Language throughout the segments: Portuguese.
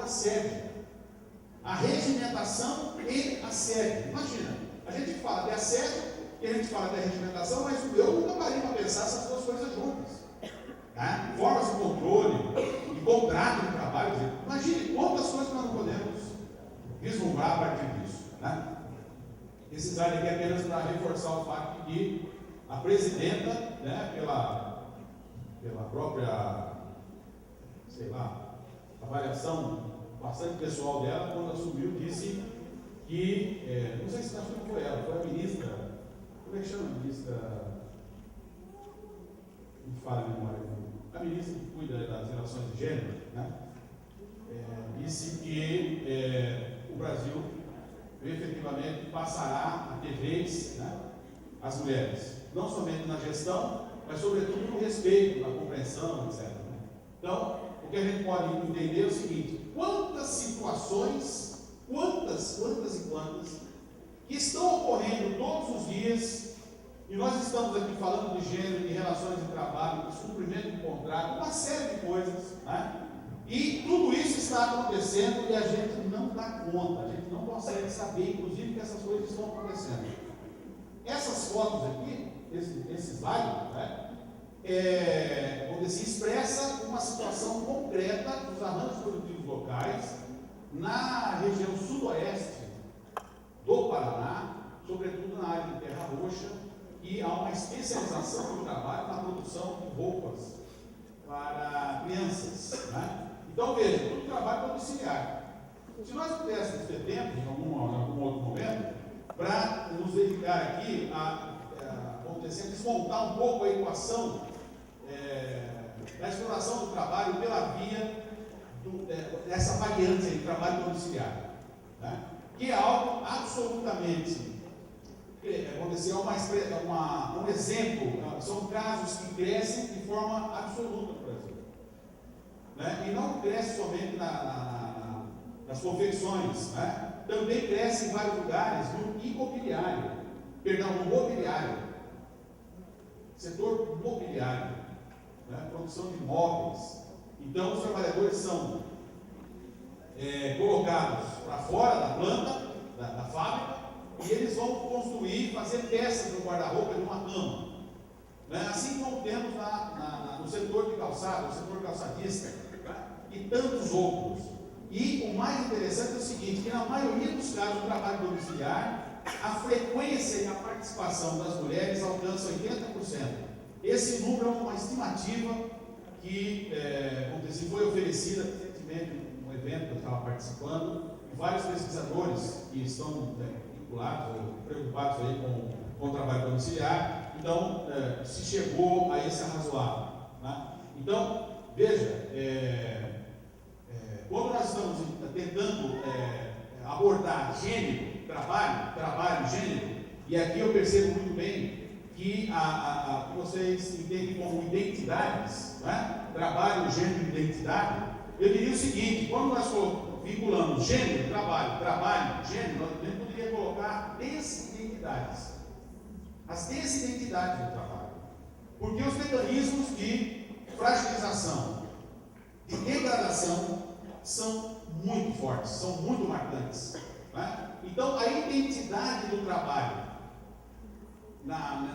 assédio. A regimentação e assédio. Imagina, a gente fala de assédio e a gente fala de regimentação, mas eu nunca parei para pensar essas duas coisas juntas. Tá? Formas de controle e contrato de trabalho. Imagine quantas coisas nós não podemos vislumbrar a partir disso. Né? Esse slide aqui é apenas para reforçar o fato de que a presidenta, né, pela própria, sei lá, avaliação bastante pessoal dela, quando assumiu, disse que, não sei se acho que não foi ela, foi a ministra, como é que chama a ministra? Não fala a memória, a ministra que cuida das relações de gênero, né? Disse que o Brasil efetivamente passará a ter vez, né, as mulheres, não somente na gestão, mas sobretudo no respeito, na compreensão, etc. Então, o que a gente pode entender é o seguinte: quantas situações, quantas e quantas, que estão ocorrendo todos os dias, e nós estamos aqui falando de gênero, de relações de trabalho, de cumprimento de contrato, uma série de coisas, né? E tudo isso está acontecendo e a gente não dá conta, a gente não consegue saber, inclusive, que essas coisas estão acontecendo. Essas fotos aqui, esse slide, né, onde se expressa uma situação concreta dos arranjos produtivos locais na região sudoeste do Paraná, sobretudo na área de Terra Roxa, e há uma especialização do trabalho na produção de roupas para crianças, né? Então, veja, todo trabalho domiciliar. Se nós pudéssemos ter tempo, em algum outro momento, para nos dedicar aqui vamos dizer, desmontar um pouco a equação da exploração do trabalho pela via dessa variante de trabalho domiciliar, né? Que é algo absolutamente, vamos dizer, um exemplo, são casos que crescem de forma absoluta no Brasil, né? E não cresce somente nas confecções, né? Também cresce em vários lugares no mobiliário, setor mobiliário, né? Produção de móveis. Então, os trabalhadores são colocados para fora da planta, da fábrica, e eles vão construir, fazer peças do guarda-roupa de uma cama, né? Assim como temos no setor de calçado, no setor calçadista, né? E tantos outros. E o mais interessante é o seguinte, que na maioria dos casos do trabalho domiciliar, a frequência e a participação das mulheres alcança 80%. Esse número é uma estimativa que foi oferecida recentemente num evento que eu estava participando, e vários pesquisadores que estão vinculados ou preocupados aí com o trabalho domiciliar. Então, se chegou a esse arrazoável, né? Então, veja, quando nós estamos tentando abordar gênero, trabalho, gênero, e aqui eu percebo muito bem que vocês entendem como identidades, né? Trabalho, gênero e identidade. Eu diria o seguinte: quando nós vinculamos gênero, trabalho, gênero, nós poderíamos colocar desidentidades, as desidentidades do trabalho, porque os mecanismos de fragilização, de degradação, são muito fortes, são muito marcantes, né? Então, a identidade do trabalho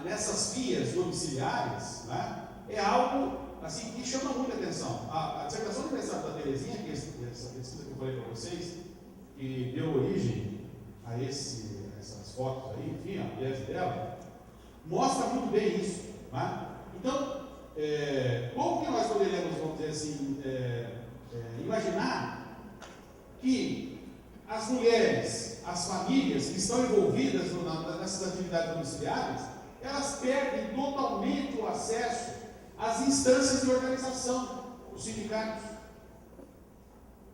nessas vias domiciliares, né, é algo assim, que chama muita atenção. A dissertação de mestrado da Terezinha, que é essa pesquisa que eu falei para vocês, que deu origem a essas fotos aí, enfim, a tese dela, mostra muito bem isso, né? Então, como que nós poderíamos, vamos dizer assim, imaginar que as mulheres, as famílias que estão envolvidas nessas atividades domiciliares, elas perdem totalmente o acesso às instâncias de organização, os sindicatos.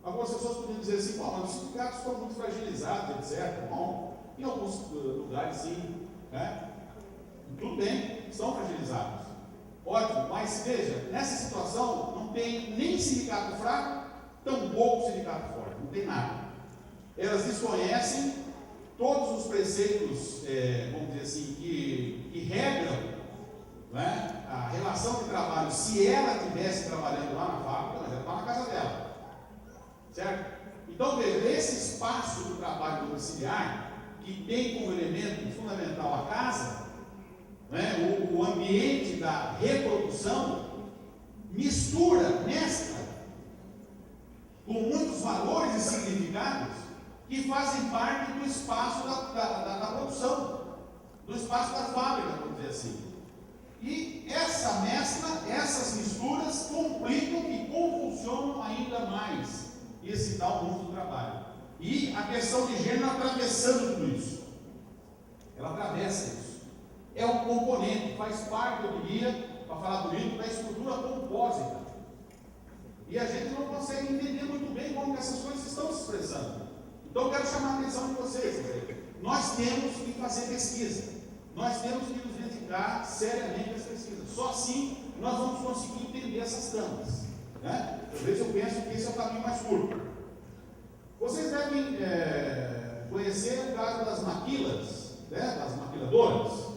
Algumas pessoas poderiam dizer assim: bom, mas os sindicatos estão muito fragilizados, etc. Bom, em alguns lugares sim, né? Tudo bem, estão fragilizados. Ótimo, mas veja, nessa situação não tem nem sindicato fraco, tampouco sindicato forte, não tem nada. Elas desconhecem todos os preceitos, vamos dizer assim, que regram, né, a relação de trabalho. Se ela estivesse trabalhando lá na fábrica, ela está na casa dela, certo? Então, veja, esse espaço do trabalho domiciliar, que tem como elemento fundamental a casa, né, o ambiente da reprodução, mescla com muitos valores e significados que fazem parte do espaço da produção, do espaço da fábrica, vamos dizer assim. E essa mescla, essas misturas complicam e convulsionam ainda mais esse tal mundo do trabalho. E a questão de gênero atravessando tudo isso. Ela atravessa isso. É um componente, faz parte, eu diria, para falar bonito, da estrutura compósita. E a gente não consegue entender muito bem como que essas coisas estão se expressando. Então eu quero chamar a atenção de vocês. Nós temos que fazer pesquisa. Nós temos que nos dedicar seriamente às pesquisas. Só assim nós vamos conseguir entender essas tramas. Né? Às vezes eu penso que esse é o caminho mais curto. Vocês devem conhecer o caso das maquilas, né? Das maquiladoras,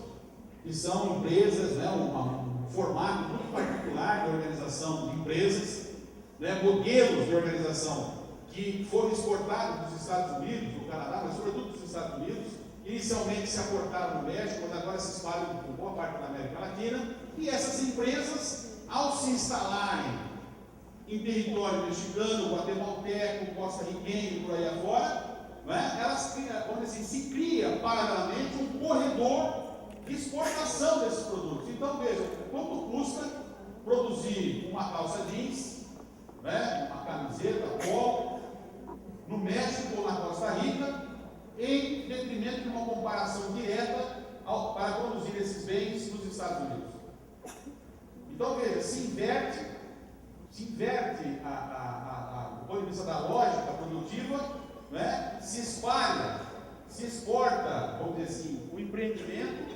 que são empresas, né? Um formato muito particular de organização de empresas, né? Modelos de organização que foram exportados dos Estados Unidos, do Canadá, mas sobretudo dos Estados Unidos. Inicialmente se aportaram no México, mas agora se espalham por boa parte da América Latina. E essas empresas, ao se instalarem em território mexicano, guatemalteco, costarriquenho, por aí afora, né, elas criam, vamos dizer assim, se cria paralelamente um corredor de exportação desses produtos. Então veja, quanto custa produzir uma calça jeans, né, uma camiseta, polo, no México ou na Costa Rica, em detrimento de uma comparação direta para produzir esses bens nos Estados Unidos. Então veja, se inverte do ponto de vista da lógica produtiva, né? Se espalha, se exporta, vamos dizer assim, o empreendimento,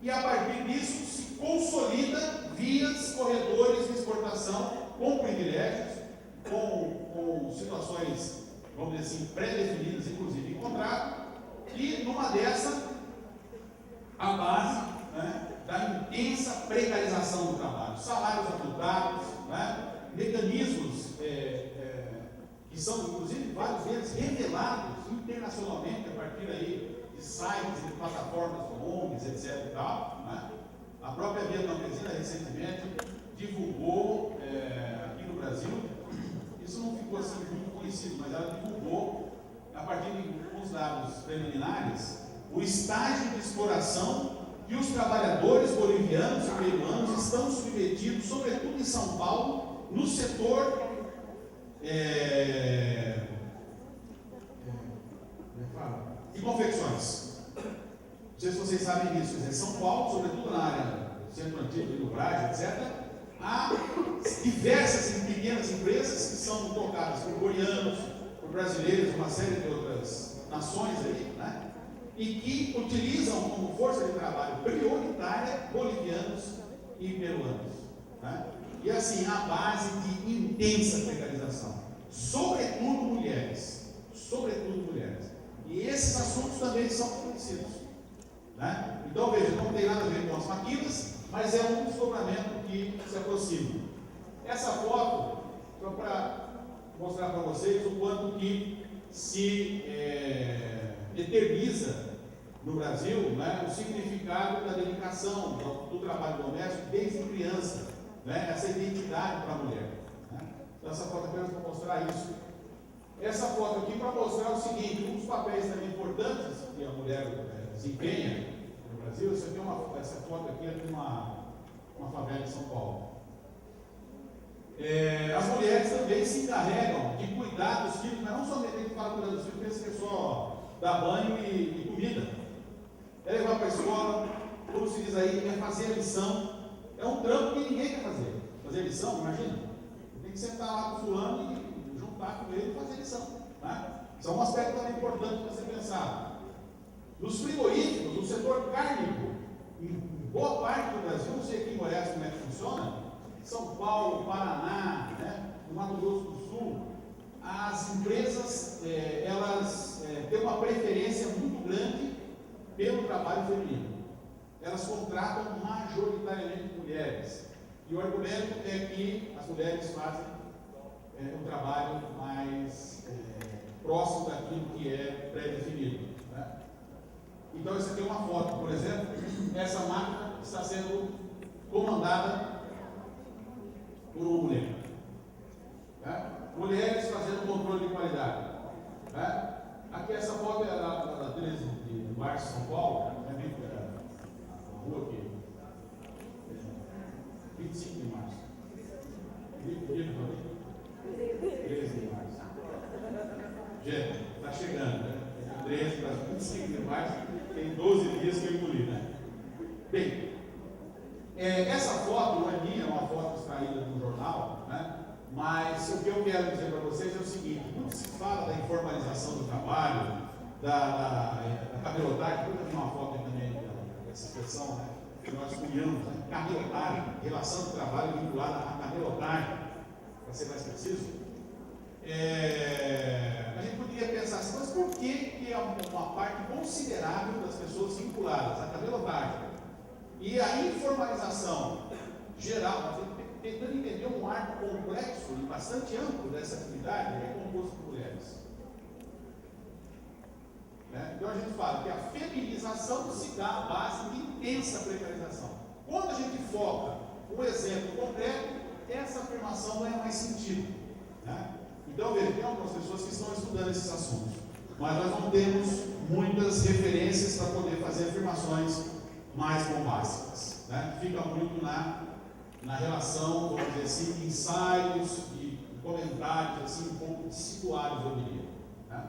e a partir disso se consolida vias, corredores de exportação com privilégios, com situações, vamos dizer assim, pré-definidas, inclusive em contrato, e numa dessa, a base, né, da intensa precarização do trabalho, salários abultados, né, mecanismos que são, inclusive, vários deles revelados internacionalmente a partir aí de sites e plataformas de ONGs, etc. E tal, né? A própria Vietnamesina recentemente divulgou aqui no Brasil, isso não ficou assim muito conhecido, mas ela divulgou, a partir de alguns dados preliminares, o estágio de exploração que os trabalhadores bolivianos e peruanos estão submetidos, sobretudo em São Paulo, no setor de confecções. Não sei se vocês sabem disso. Em São Paulo, sobretudo na área do Centro Antigo, do Brás, etc., há diversas e pequenas empresas que são tocadas por coreanos, por brasileiros, uma série de outras nações aí, né? E que utilizam como força de trabalho prioritária bolivianos e peruanos, né? E assim, a base de intensa precarização, sobretudo mulheres, e esses assuntos também são conhecidos, né? Então veja, não tem nada a ver com as maquilas, mas é um desdobramento que se aproxima. Essa foto, só para mostrar para vocês o quanto que se eterniza no Brasil, né, o significado da dedicação do trabalho doméstico desde criança, né, essa identidade para a mulher. Né? Então essa foto apenas para mostrar isso. Essa foto aqui para mostrar o seguinte, um dos papéis também importantes que a mulher desempenha no Brasil. Isso aqui essa foto aqui é de uma favela de São Paulo. As mulheres também se encarregam de cuidar dos filhos, mas não somente tem que falar cuidar dos filhos, pensa que é só dar banho e comida. É levar para a escola, como se diz aí, é fazer a lição. É um trampo que ninguém quer fazer. Fazer lição, imagina. Tem que sentar lá com o fulano e juntar com ele e fazer lição. Né? Isso é um aspecto também importante para ser pensado. Nos frigoríficos, no setor cárnico, em boa parte do Brasil, não sei aqui em Goiás como é que funciona, São Paulo, Paraná, né, no Mato Grosso do Sul, as empresas elas têm uma preferência muito grande pelo trabalho feminino. Elas contratam majoritariamente mulheres. E o argumento é que as mulheres fazem um trabalho mais próximo daquilo que é pré-definido. Né? Então, essa aqui é uma foto, por exemplo. Essa máquina está sendo comandada por uma mulher. Né? Mulheres fazendo controle de qualidade. Né? Aqui essa foto é da 13 de março, São Paulo. Né? A rua aqui. 25 de março. 13 de março. Gente, está chegando, né? 13 para 25 de março, tem 12 dias que eu engoli, né? Bem, essa foto não é minha, é uma foto extraída do jornal, né? Mas o que eu quero dizer para vocês é o seguinte: quando se fala da informalização do trabalho, da cabelotagem, eu vi uma foto aqui também dessa expressão, né? Que nós cunhamos, né? Cabelotagem, relação do trabalho vinculada à cabelotagem, para ser mais preciso. A gente poderia pensar assim, mas por que é uma parte considerável das pessoas vinculadas à cabelotagem e a informalização geral, tentando entender um arco complexo e bastante amplo dessa atividade, é composto por mulheres. Então a gente fala que a feminização se dá à base de intensa precarização. Quando a gente foca um exemplo concreto, essa afirmação ganha mais sentido. Né? Então, veja, tem algumas pessoas que estão estudando esses assuntos, mas nós não temos muitas referências para poder fazer afirmações mais bombásticas. Né? Fica muito na relação, vamos dizer assim, ensaios e comentários assim, um pouco situados, eu diria. Né?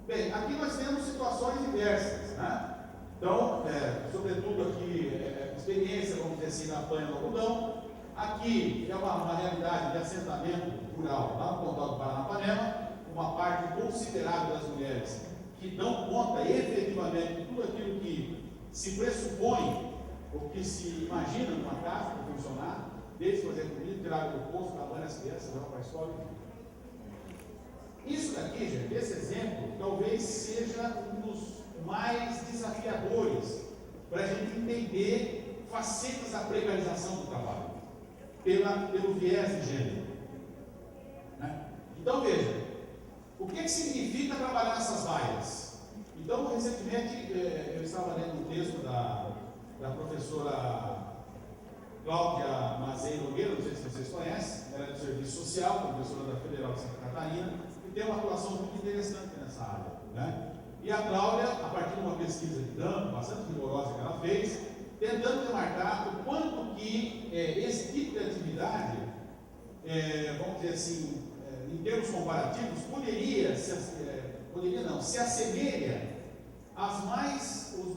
Bem, aqui nós temos situações diversas. Né? Então, sobretudo aqui, experiência, vamos dizer assim, na apanha do algodão. Aqui é uma realidade de assentamento rural lá no Condado do Paranapanema, uma parte considerável das mulheres que dão conta efetivamente de tudo aquilo que se pressupõe ou que se imagina numa casa para funcionar, desde fazer comida, tirar do poço, lavar as crianças, levar para a escola. Isso daqui, gente, esse exemplo, talvez seja um dos mais desafiadores para a gente entender facetas da precarização do trabalho, pelo viés de gênero. Né? Então veja, o que significa trabalhar nessas vaias? Então, recentemente, eu estava lendo um texto da professora Cláudia Mazei Nogueira, não sei se vocês conhecem, ela é do Serviço Social, professora da Federal de Santa Catarina, e tem uma atuação muito interessante nessa área. Né? E a Cláudia, a partir de uma pesquisa de campo, bastante rigorosa que ela fez, tentando demarcar o quanto que esse tipo de atividade, vamos dizer assim, em termos comparativos, se assemelha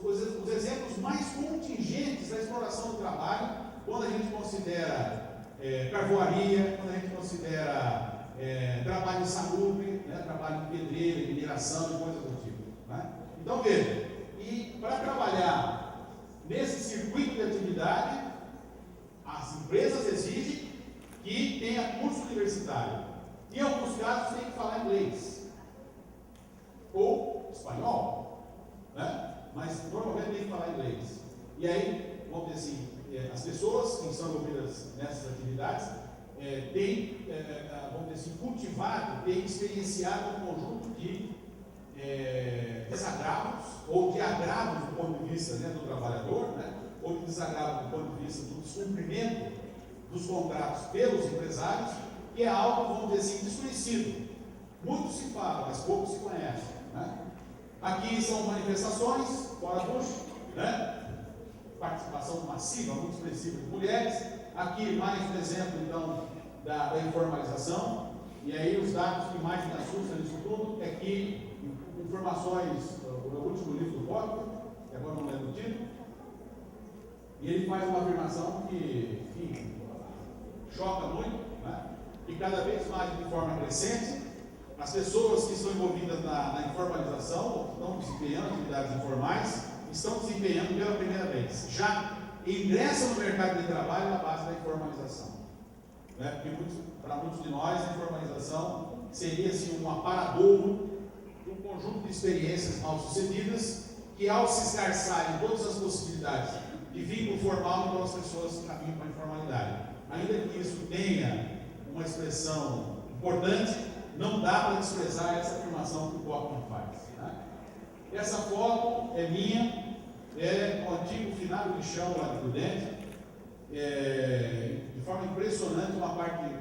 os exemplos mais contingentes da exploração do trabalho, quando a gente considera carvoaria, quando a gente considera trabalho insalubre, né, trabalho de pedreira, mineração e coisas do tipo. Né? Então veja, e para trabalhar nesse circuito de atividade, as empresas exigem que tenha curso universitário. Em alguns casos tem que falar inglês ou espanhol, né? Mas normalmente tem que falar inglês. E aí, vamos dizer assim, as pessoas que são envolvidas nessas atividades têm, vamos dizer assim, cultivado, têm experienciado um conjunto de desagravos ou de agravos do ponto de vista, né, do trabalhador, né, ou de desagravos do ponto de vista do descumprimento dos contratos pelos empresários, que é algo, vamos dizer assim, desconhecido. Muito se fala, mas pouco se conhece. Né? Aqui são manifestações, fora Bush, né? Participação massiva, muito expressiva de mulheres. Aqui mais um exemplo, então, da informalização. E aí os dados que mais me assustam nisso tudo é que informações, o meu último livro do Botman, que agora não lembro o título, e ele faz uma afirmação que, enfim, choca muito, né? E cada vez mais de forma crescente, as pessoas que estão envolvidas na informalização, ou que estão desempenhando atividades informais, estão desempenhando pela primeira vez. Já ingressam no mercado de trabalho na base da informalização. Né? Porque para muitos de nós, a informalização seria assim, um aparadouro de um conjunto de experiências mal sucedidas, que ao se esgarçar em todas as possibilidades de vínculo formal, então as pessoas caminham para a informalidade. Ainda que isso tenha uma expressão importante, não dá para desprezar essa afirmação que o Bauckham faz. Né? Essa foto é minha, é o antigo finado lixão lá de Prudente, de forma impressionante, uma parte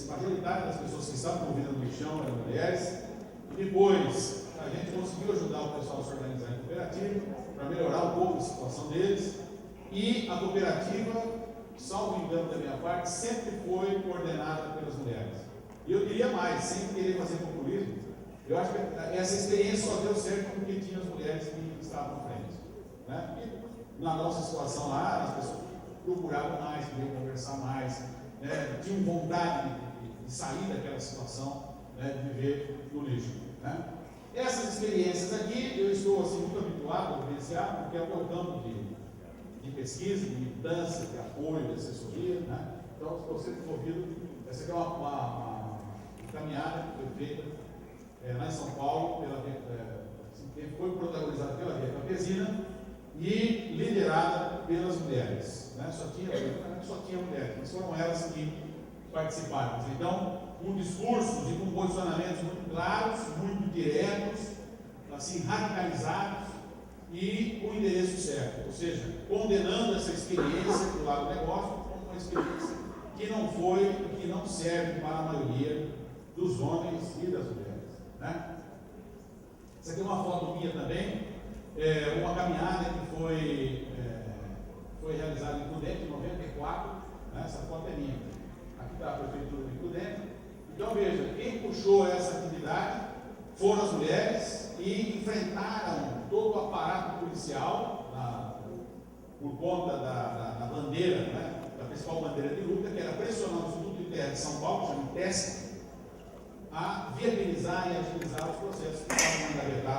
majoritária das pessoas que estavam envolvidas no lixão eram mulheres, e depois a gente conseguiu ajudar o pessoal a se organizar em cooperativa, para melhorar um pouco a situação deles, e a cooperativa, salvo engano da minha parte, sempre foi coordenada pelas mulheres. E eu diria mais, sem querer fazer populismo, eu acho que essa experiência só deu certo porque tinha as mulheres que estavam à frente. Né? E na nossa situação lá, as pessoas procuravam mais, queriam conversar mais, né? Tinham vontade de sair daquela situação, né? De viver no lixo. Né? Essas experiências aqui, eu estou assim, muito habituado a vivenciar, porque é o meu campo de pesquisa, de militância, de apoio, de assessoria. Né? Então, estou sempre envolvido. Essa aqui é uma caminhada que foi feita lá em São Paulo, foi protagonizada pela Via Campesina e liderada pelas mulheres. Né? Só tinha mulheres, mas foram elas que participaram. Então, com discursos e com posicionamentos muito claros, muito diretos, assim, radicalizados e com o endereço certo. Ou seja, condenando essa experiência do lado do negócio como uma experiência que não foi e que não serve para a maioria dos homens e das mulheres. Né? Essa aqui é uma foto minha também, uma caminhada que foi realizada em Prudente, em 94, né? Essa foto é minha. Aqui está a prefeitura de Prudente. Então veja, quem puxou essa atividade foram as mulheres e enfrentaram todo o aparato policial por conta da bandeira, né? Da principal bandeira de luta, que era pressionar o Instituto de Terra de São Paulo, chama ITESC, a viabilizar e agilizar os processos que estavam engavetados